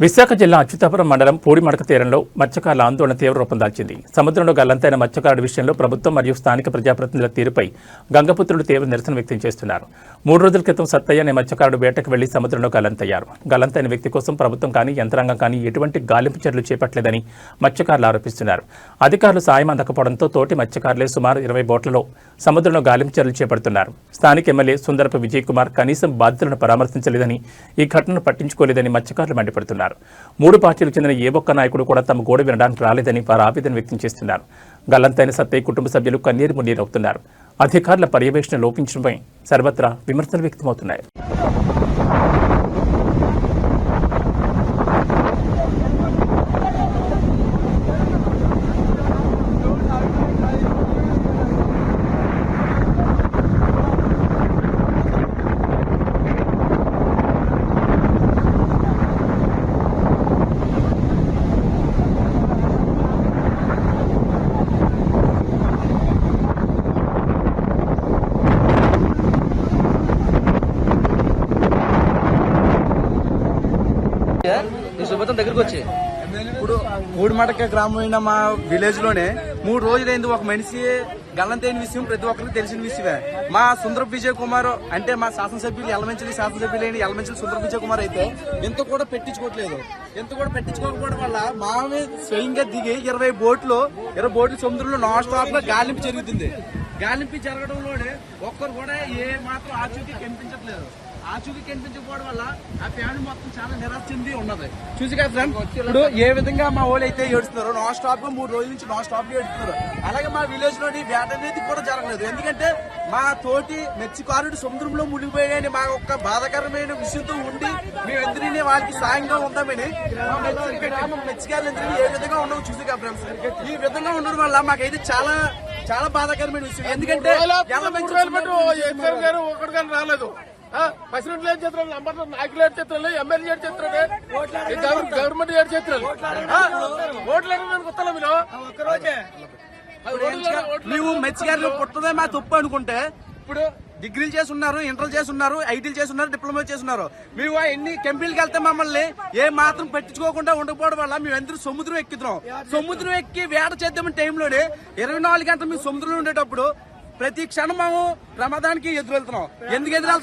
విశాఖ జిల్లా అచ్యుతాపురం మండలం పూడిమడక తీరంలో మత్స్యకారుల ఆందోళన తీవ్ర రూపం దాల్చింది. సముద్రంలో గల్లంతైన మత్స్యకారుల విషయంలో ప్రభుత్వం మరియు స్థానిక ప్రజాప్రతినిధుల తీరుపై గంగపుత్రులు తీవ్ర నిరసన వ్యక్తం చేస్తున్నారు. 3 రోజుల క్రితం సత్తయ్య అనే మత్స్యకారుడు వేటకు వెళ్లి సముద్రంలో గల్లంతయ్యారు. గల్లంతైన వ్యక్తి కోసం ప్రభుత్వం కానీ యంత్రాంగం కానీ ఎటువంటి గాలింపు చర్యలు చేపట్టలేదని మత్స్యకారులు ఆరోపిస్తున్నారు. అధికారులు సాయం అందకపోవడంతో తోటి మత్స్యకారులే సుమారు 20 బోట్లలో సముద్రంలో గాలింపు చర్యలు చేపడుతున్నారు. స్థానిక ఎమ్మెల్యే సుందరపు విజయ్ కుమార్ కనీసం బాధితులను పరామర్శించలేదని, ఈ ఘటనను పట్టించుకోలేదని మత్స్యకారులు మండిపడుతున్నారు. 3 పార్టీలకు చెందిన ఏ ఒక్క నాయకుడు కూడా తమ గోడు వినడానికి రాలేదని వారు ఆవేదన వ్యక్తం చేస్తున్నారు. గల్లంతైన సత్తయ్య కుటుంబ సభ్యులు కన్నీరు మున్నీరవుతున్నారు. అధికారుల పర్యవేక్షణ లోపించడంపై సర్వత్రా విమర్శలు వ్యక్తమవుతున్నాయి. దగ్గరకు వచ్చి ఇప్పుడు పూడిమడక గ్రామమైన మా విలేజ్ లోనే 3 రోజులైంది. ఒక మనిషి గల్లంతైన విషయం ప్రతి ఒక్కరికి తెలిసిన విషయమే. మా సుందరపు విజయ్ కుమార్ అంటే మా శాసనసభ్యులు ఎలమంచిలి శాసనసభ్యులైన ఎలమంచిలి సుందరపు విజయ్ కుమార్ అయితే ఎంత కూడా పెట్టించుకోవట్లేదు. ఎంత కూడా పెట్టించుకోకపోవడం వల్ల మామే స్వయంగా దిగి 20 బోట్లు సముద్రంలో నాన్ స్టాప్ గా గాలింపు జరుగుతుంది. గాలింపు జరగడంలోనే ఒక్కరు కూడా ఏ మాత్రం ఆచూకీ కనిపించట్లేదు. ఆచూకీ కనిపించకపోవడం వల్ల ఆ ఫ్యామిలీ మొత్తం చాలా నిరాశ చెంది ఉన్నది. చూసి కదా ఫ్రెండ్, ఇప్పుడు ఏ విధంగా మా వాళ్ళు అయితే ఏడుస్తున్నారు. నాన్ స్టాప్ గా 3 రోజుల నుంచి నాన్ స్టాప్ గా ఏడుస్తున్నారు. అలాగే మా విలేజ్ లోని వేట అనేది కూడా జరగలేదు. ఎందుకంటే మా తోటి మత్స్యకారుడు సముద్రంలో మునిగిపోయాడని మా ఒక్క బాధాకరమైన విషయంతో ఉండి మేమందరినీ వాళ్ళకి సాయంగా ఉందామని మత్స్యకారులందరినీ ఏ విధంగా ఉండవు చూసి కదా ఫ్రెండ్స్. ఈ విధంగా ఉండడం వల్ల మాకైతే చాలా చాలా బాధాకరమైన విషయం. ఎందుకంటే రాలేదు, ప్రెసిడెంట్ ఏడు చేతులు, నంబర్ నాయకులు ఏడు చేతులు, ఎమ్మెల్యే ఏడు చేతులు, గవర్నమెంట్ ఏడు చేతులు ఓట్లు కొత్తలో ನೀವು మత్స్యకారులు పుట్టదే మా తప్పు అనుకుంటే ఇప్పుడు డిగ్రీలు చేస్తున్నారు, ఇంటర్లు చేస్తున్నారు, ఐటీలు చేస్తున్నారు, డిప్లొమా చేస్తున్నారు. మేము ఎన్ని కంపెనీలకు వెళ్తే మమ్మల్ని ఏ మాత్రం పట్టించుకోకుండా ఉండకపోవడం వల్ల మేము అందరూ సముద్రం ఎక్కుతున్నాం. సముద్రం ఎక్కి వేట చేద్దామని టైంలోనే 24 గంటలు మేము సముద్రంలో ఉండేటప్పుడు ప్రతి క్షణం మేము ప్రమాదానికి ఎదురెళ్తున్నాం. ఎందుకు ఎదురెళ్తున్నాం?